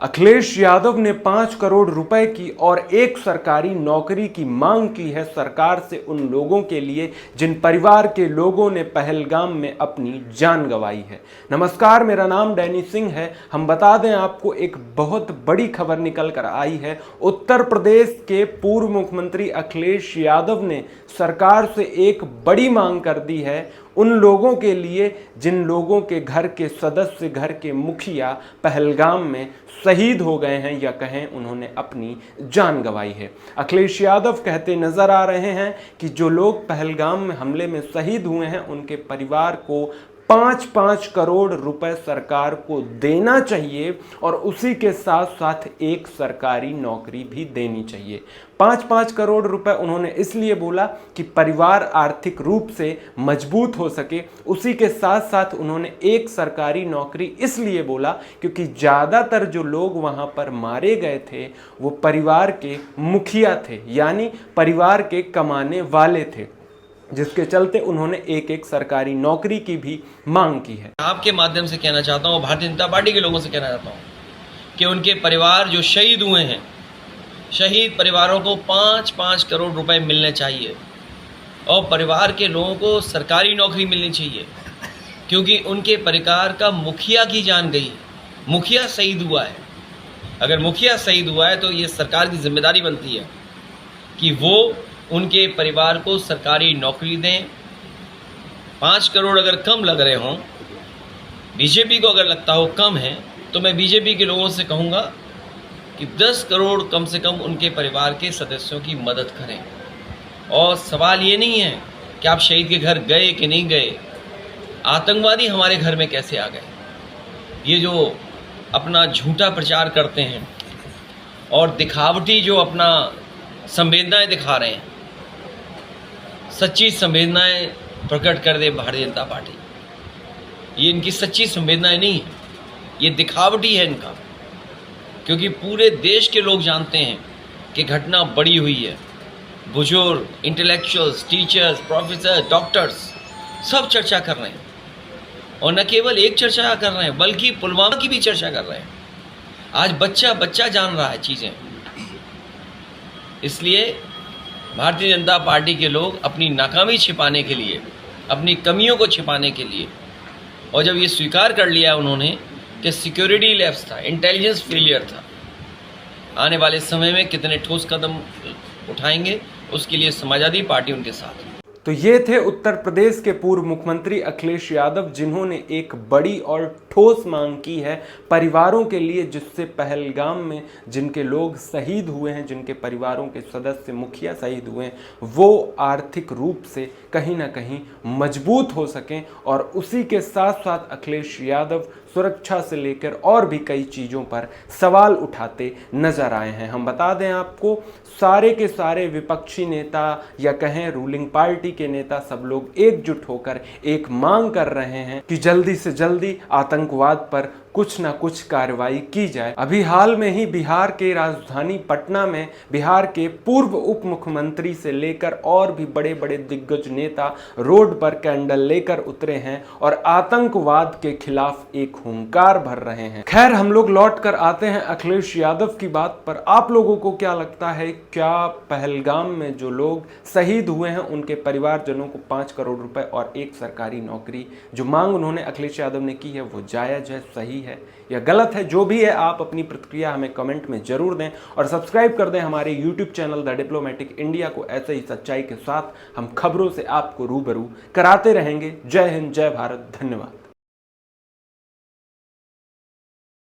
अखिलेश यादव ने 5 करोड़ रुपए की और एक सरकारी नौकरी की मांग की है सरकार से उन लोगों के लिए जिन परिवार के लोगों ने पहलगाम में अपनी जान गंवाई है। नमस्कार, मेरा नाम डैनी सिंह है। हम बता दें आपको, एक बहुत बड़ी खबर निकल कर आई है। उत्तर प्रदेश के पूर्व मुख्यमंत्री अखिलेश यादव ने सरकार से एक बड़ी मांग कर दी है उन लोगों के लिए जिन लोगों के घर के सदस्य, घर के मुखिया पहलगाम में शहीद हो गए हैं या कहें उन्होंने अपनी जान गंवाई है। अखिलेश यादव कहते नजर आ रहे हैं कि जो लोग पहलगाम में हमले में शहीद हुए हैं उनके परिवार को 5-5 करोड़ रुपए सरकार को देना चाहिए और उसी के साथ साथ एक सरकारी नौकरी भी देनी चाहिए। 5-5 करोड़ रुपए उन्होंने इसलिए बोला कि परिवार आर्थिक रूप से मजबूत हो सके। उसी के साथ साथ उन्होंने एक सरकारी नौकरी इसलिए बोला क्योंकि ज़्यादातर जो लोग वहाँ पर मारे गए थे वो परिवार के मुखिया थे, यानी परिवार के कमाने वाले थे, जिसके चलते उन्होंने एक सरकारी नौकरी की भी मांग की है। आपके माध्यम से कहना चाहता हूँ, भारतीय जनता पार्टी के लोगों से कहना चाहता हूँ कि उनके परिवार जो शहीद हुए हैं, शहीद परिवारों को 5-5 करोड़ रुपए मिलने चाहिए और परिवार के लोगों को सरकारी नौकरी मिलनी चाहिए, क्योंकि उनके परिवार का मुखिया की जान गई, मुखिया शहीद हुआ है। अगर मुखिया शहीद हुआ है तो ये सरकार की जिम्मेदारी बनती है कि वो उनके परिवार को सरकारी नौकरी दें। 5 करोड़ अगर कम लग रहे हों, बीजेपी को अगर लगता हो कम है, तो मैं बीजेपी के लोगों से कहूँगा कि 10 करोड़ कम से कम उनके परिवार के सदस्यों की मदद करें। और सवाल ये नहीं है कि आप शहीद के घर गए कि नहीं गए, आतंकवादी हमारे घर में कैसे आ गए। ये जो अपना झूठा प्रचार करते हैं और दिखावटी जो अपना संवेदनाएं दिखा रहे हैं, सच्ची संवेदनाएं प्रकट कर दे भारतीय जनता पार्टी। ये इनकी सच्ची संवेदनाएं नहीं है, ये दिखावटी है इनका, क्योंकि पूरे देश के लोग जानते हैं कि घटना बड़ी हुई है। बुजुर्ग, इंटेलेक्चुअल्स, टीचर्स, प्रोफेसर, डॉक्टर्स सब चर्चा कर रहे हैं, और न केवल एक चर्चा कर रहे हैं बल्कि पुलवामा की भी चर्चा कर रहे हैं। आज बच्चा बच्चा जान रहा है चीज़ें। इसलिए भारतीय जनता पार्टी के लोग अपनी नाकामी छिपाने के लिए, अपनी कमियों को छिपाने के लिए, और जब ये स्वीकार कर लिया उन्होंने कि सिक्योरिटी लैप्स था, इंटेलिजेंस फेलियर था, आने वाले समय में कितने ठोस कदम उठाएंगे उसके लिए समाजवादी पार्टी उनके साथ है। तो ये थे उत्तर प्रदेश के पूर्व मुख्यमंत्री अखिलेश यादव, जिन्होंने एक बड़ी और ठोस मांग की है परिवारों के लिए, जिससे पहलगाम में जिनके लोग शहीद हुए हैं, जिनके परिवारों के सदस्य, मुखिया शहीद हुए हैं, वो आर्थिक रूप से कहीं ना कहीं मजबूत हो सकें। और उसी के साथ साथ अखिलेश यादव सुरक्षा से लेकर और भी कई चीज़ों पर सवाल उठाते नजर आए हैं। हम बता दें आपको, सारे के सारे विपक्षी नेता या कहें रूलिंग पार्टी के नेता, सब लोग एकजुट होकर एक मांग कर रहे हैं कि जल्दी से जल्दी आतंकवाद पर कुछ ना कुछ कार्रवाई की जाए। अभी हाल में ही बिहार के राजधानी पटना में बिहार के पूर्व उप मुख्यमंत्री से लेकर और भी बड़े बड़े दिग्गज नेता रोड पर कैंडल लेकर उतरे हैं और आतंकवाद के खिलाफ एक हुंकार भर रहे हैं। खैर, हम लोग लौट कर आते हैं अखिलेश यादव की बात पर। आप लोगों को क्या लगता है, क्या पहलगाम में जो लोग शहीद हुए हैं उनके परिवारजनों को 5 करोड़ रुपए और एक सरकारी नौकरी, जो मांग उन्होंने अखिलेश यादव ने की है, वो जायज है, सही है या गलत है? जो भी है, आप अपनी प्रतिक्रिया हमें कमेंट में जरूर दें और सब्सक्राइब कर दें हमारे YouTube channel the diplomatic India को। ऐसे ही सच्चाई के साथ हम खबरों से आपको रूबरू कराते रहेंगे। जय हिंद, जय भारत, धन्यवाद।